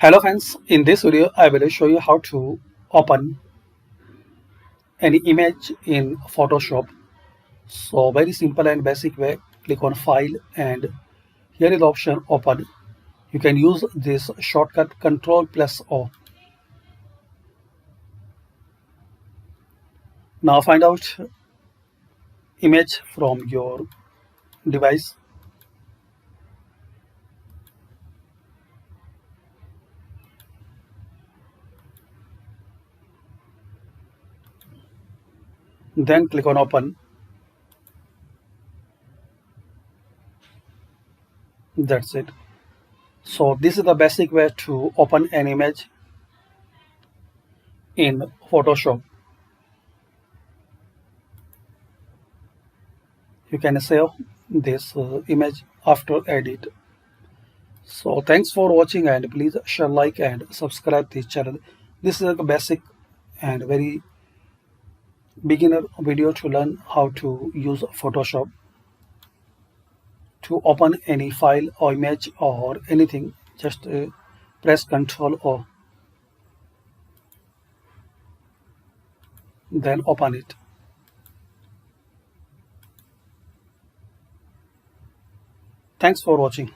Hello friends, in this video I will show you how to open any image in Photoshop. So very simple and basic way. Click on file and here is the option open. You can use this shortcut Control plus O. Now find out image from your device. Then click on open. That's it. So this is the basic way to open an image in Photoshop. You can save this image after edit. So thanks for watching and please share, like and subscribe this channel. This is a basic and very beginner video to learn how to use Photoshop to open any file or image or anything. Just press Ctrl or then open it. Thanks for watching.